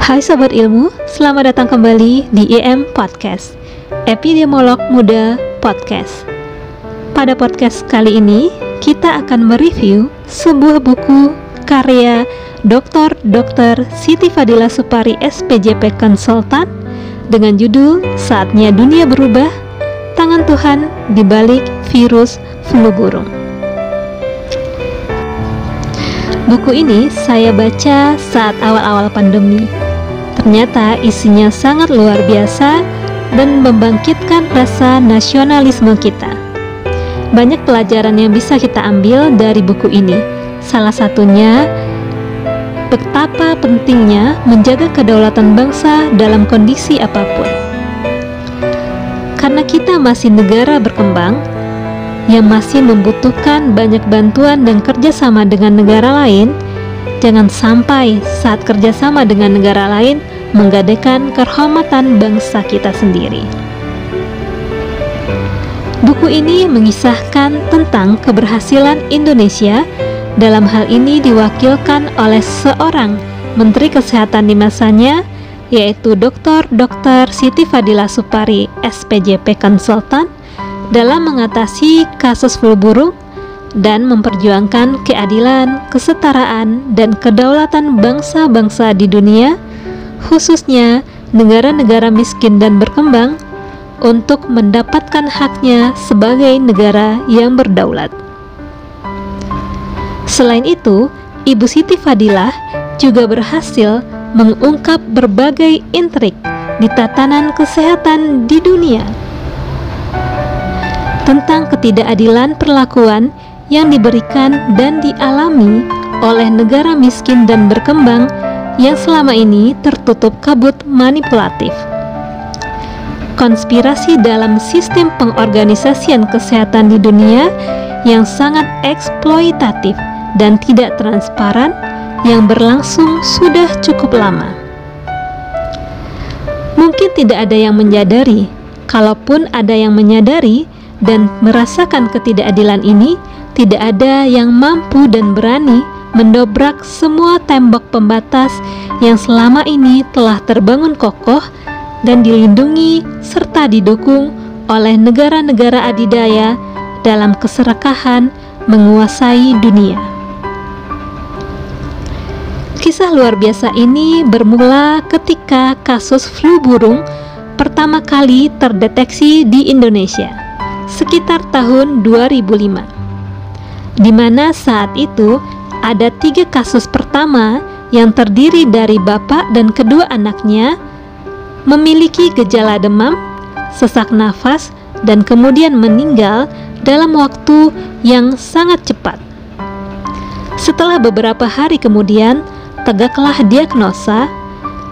Hai Sobat Ilmu, selamat datang kembali di IM Podcast, Epidemiolog Muda Podcast. Pada podcast kali ini, kita akan mereview sebuah buku karya Dr. Siti Fadila Supari SPJP Konsultan dengan judul Saatnya Dunia Berubah, Tangan Tuhan di Balik Virus Flu Burung. Buku ini saya baca saat awal-awal pandemi. Ternyata isinya sangat luar biasa dan membangkitkan rasa nasionalisme kita. Banyak pelajaran yang bisa kita ambil dari buku ini. Salah satunya, betapa pentingnya menjaga kedaulatan bangsa dalam kondisi apapun. Karena kita masih negara berkembang, yang masih membutuhkan banyak bantuan dan kerjasama dengan negara lain, jangan sampai saat kerjasama dengan negara lain menggadaikan kehormatan bangsa kita sendiri. Buku ini mengisahkan tentang keberhasilan Indonesia, dalam hal ini diwakilkan oleh seorang Menteri Kesehatan di masanya, yaitu Dr. Siti Fadila Supari SPJP Konsultan, dalam mengatasi kasus flu burung dan memperjuangkan keadilan, kesetaraan, dan kedaulatan bangsa-bangsa di dunia, khususnya negara-negara miskin dan berkembang, untuk mendapatkan haknya sebagai negara yang berdaulat. Selain itu, Ibu Siti Fadilah juga berhasil mengungkap berbagai intrik di tatanan kesehatan di dunia tentang ketidakadilan perlakuan yang diberikan dan dialami oleh negara miskin dan berkembang yang selama ini tertutup kabut manipulatif. Konspirasi dalam sistem pengorganisasian kesehatan di dunia yang sangat eksploitatif dan tidak transparan yang berlangsung sudah cukup lama. Mungkin tidak ada yang menyadari, kalaupun ada yang menyadari dan merasakan ketidakadilan ini, tidak ada yang mampu dan berani mendobrak semua tembok pembatas yang selama ini telah terbangun kokoh dan dilindungi serta didukung oleh negara-negara adidaya dalam keserakahan menguasai dunia. Kisah luar biasa ini bermula ketika kasus flu burung pertama kali terdeteksi di Indonesia sekitar tahun 2005, di mana saat itu ada 3 kasus pertama yang terdiri dari bapak dan kedua anaknya memiliki gejala demam, sesak nafas, dan kemudian meninggal dalam waktu yang sangat cepat. Setelah beberapa hari kemudian, tegaklah diagnosa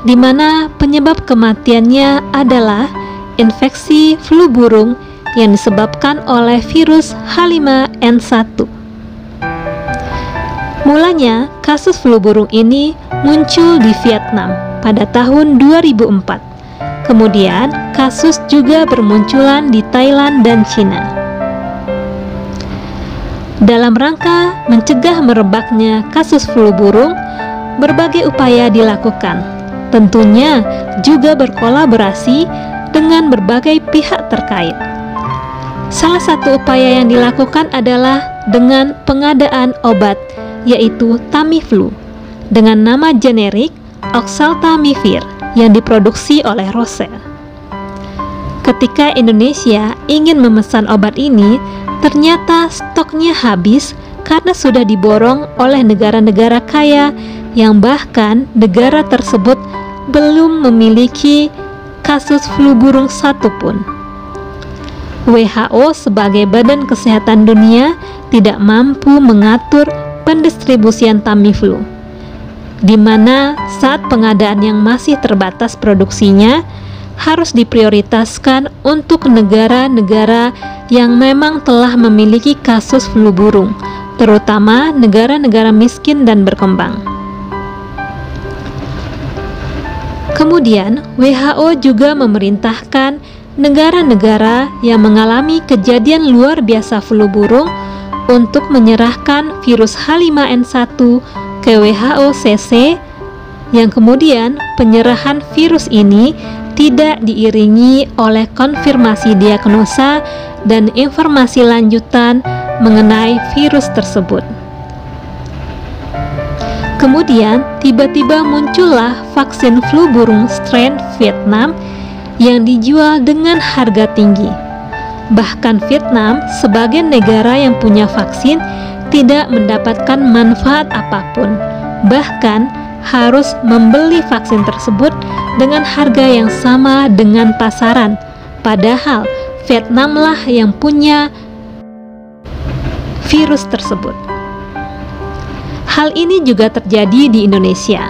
di mana penyebab kematiannya adalah infeksi flu burung yang disebabkan oleh virus H5N1. Mulanya, kasus flu burung ini muncul di Vietnam pada tahun 2004. Kemudian, kasus juga bermunculan di Thailand dan Cina. Dalam rangka mencegah merebaknya kasus flu burung, berbagai upaya dilakukan. Tentunya juga berkolaborasi dengan berbagai pihak terkait. Salah satu upaya yang dilakukan adalah dengan pengadaan obat, yaitu Tamiflu, dengan nama generik Oxaltamivir yang diproduksi oleh Roche. Ketika Indonesia ingin memesan obat ini, ternyata stoknya habis karena sudah diborong oleh negara-negara kaya yang bahkan negara tersebut belum memiliki kasus flu burung satupun. WHO sebagai Badan Kesehatan Dunia tidak mampu mengatur pendistribusian Tamiflu, di mana saat pengadaan yang masih terbatas produksinya harus diprioritaskan untuk negara-negara yang memang telah memiliki kasus flu burung, terutama negara-negara miskin dan berkembang. Kemudian, WHO juga memerintahkan negara-negara yang mengalami kejadian luar biasa flu burung untuk menyerahkan virus H5N1 ke WHO CC yang kemudian penyerahan virus ini tidak diiringi oleh konfirmasi diagnosa dan informasi lanjutan mengenai virus tersebut. Kemudian tiba-tiba muncullah vaksin flu burung strain Vietnam yang dijual dengan harga tinggi. Bahkan Vietnam sebagai negara yang punya vaksin tidak mendapatkan manfaat apapun, bahkan harus membeli vaksin tersebut dengan harga yang sama dengan pasaran, padahal Vietnamlah yang punya virus tersebut. Hal ini juga terjadi di Indonesia.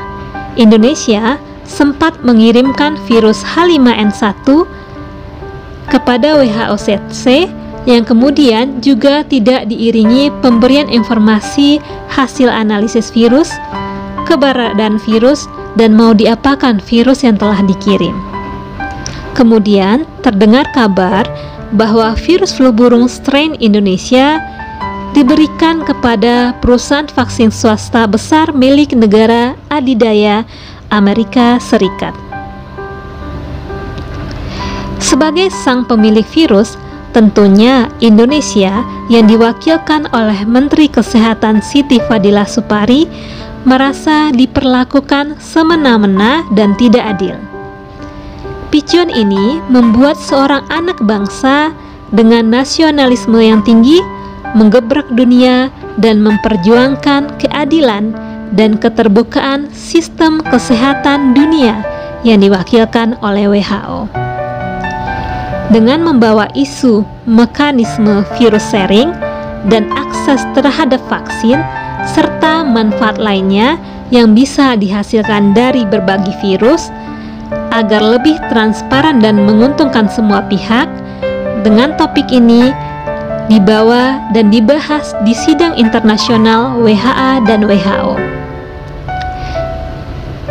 Indonesia sempat mengirimkan virus H5N1 kepada WHO yang kemudian juga tidak diiringi pemberian informasi hasil analisis virus, keberadaan virus, dan mau diapakan virus yang telah dikirim. Kemudian terdengar kabar bahwa virus flu burung strain Indonesia diberikan kepada perusahaan vaksin swasta besar milik negara adidaya Amerika Serikat. Sebagai sang pemilik virus, tentunya Indonesia yang diwakilkan oleh Menteri Kesehatan Siti Fadila Supari merasa diperlakukan semena-mena dan tidak adil. Picuan ini membuat seorang anak bangsa dengan nasionalisme yang tinggi menggebrak dunia dan memperjuangkan keadilan dan keterbukaan sistem kesehatan dunia yang diwakilkan oleh WHO. Dengan membawa isu mekanisme virus sharing dan akses terhadap vaksin serta manfaat lainnya yang bisa dihasilkan dari berbagi virus agar lebih transparan dan menguntungkan semua pihak, dengan topik ini dibawa dan dibahas di sidang internasional WHA dan WHO.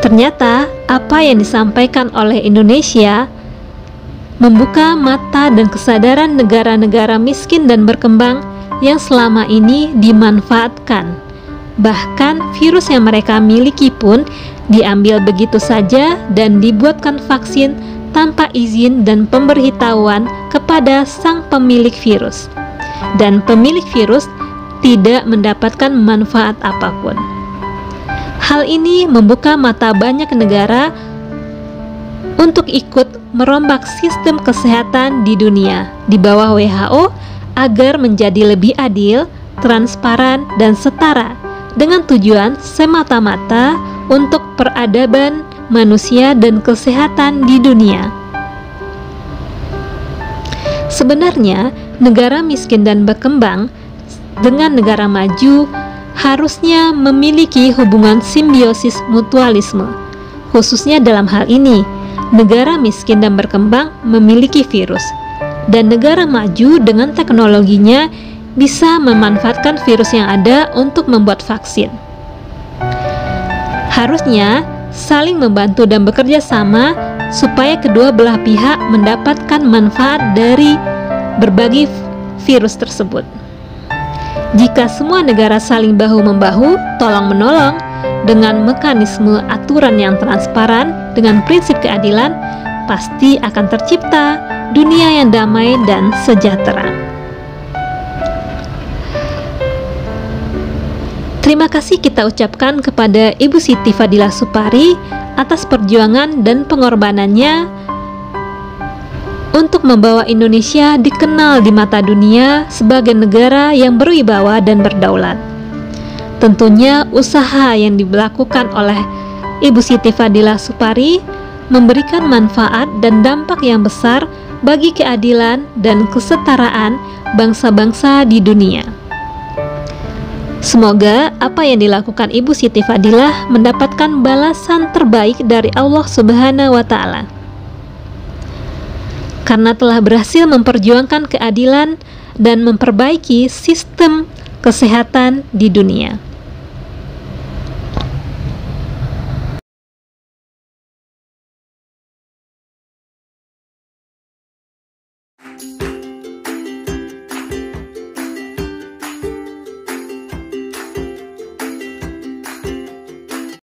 Ternyata apa yang disampaikan oleh Indonesia membuka mata dan kesadaran negara-negara miskin dan berkembang yang selama ini dimanfaatkan. Bahkan virus yang mereka miliki pun diambil begitu saja dan dibuatkan vaksin tanpa izin dan pemberitahuan kepada sang pemilik virus. Dan pemilik virus tidak mendapatkan manfaat apapun. Hal ini membuka mata banyak negara untuk ikut merombak sistem kesehatan di dunia di bawah WHO agar menjadi lebih adil, transparan, dan setara dengan tujuan semata-mata untuk peradaban manusia dan kesehatan di dunia. Sebenarnya, negara miskin dan berkembang dengan negara maju harusnya memiliki hubungan simbiosis mutualisme. Khususnya dalam hal ini, negara miskin dan berkembang memiliki virus, dan negara maju dengan teknologinya bisa memanfaatkan virus yang ada untuk membuat vaksin. Harusnya saling membantu dan bekerja sama supaya kedua belah pihak mendapatkan manfaat dari berbagi virus tersebut. Jika semua negara saling bahu-membahu, tolong-menolong dengan mekanisme aturan yang transparan dengan prinsip keadilan, pasti akan tercipta dunia yang damai dan sejahtera. Terima kasih kita ucapkan kepada Ibu Siti Fadila Supari atas perjuangan dan pengorbanannya untuk membawa Indonesia dikenal di mata dunia sebagai negara yang berwibawa dan berdaulat. Tentunya usaha yang dilakukan oleh Ibu Siti Fadila Supari memberikan manfaat dan dampak yang besar bagi keadilan dan kesetaraan bangsa-bangsa di dunia. Semoga apa yang dilakukan Ibu Siti Fadilah mendapatkan balasan terbaik dari Allah Subhanahu wa Ta'ala, karena telah berhasil memperjuangkan keadilan dan memperbaiki sistem kesehatan di dunia.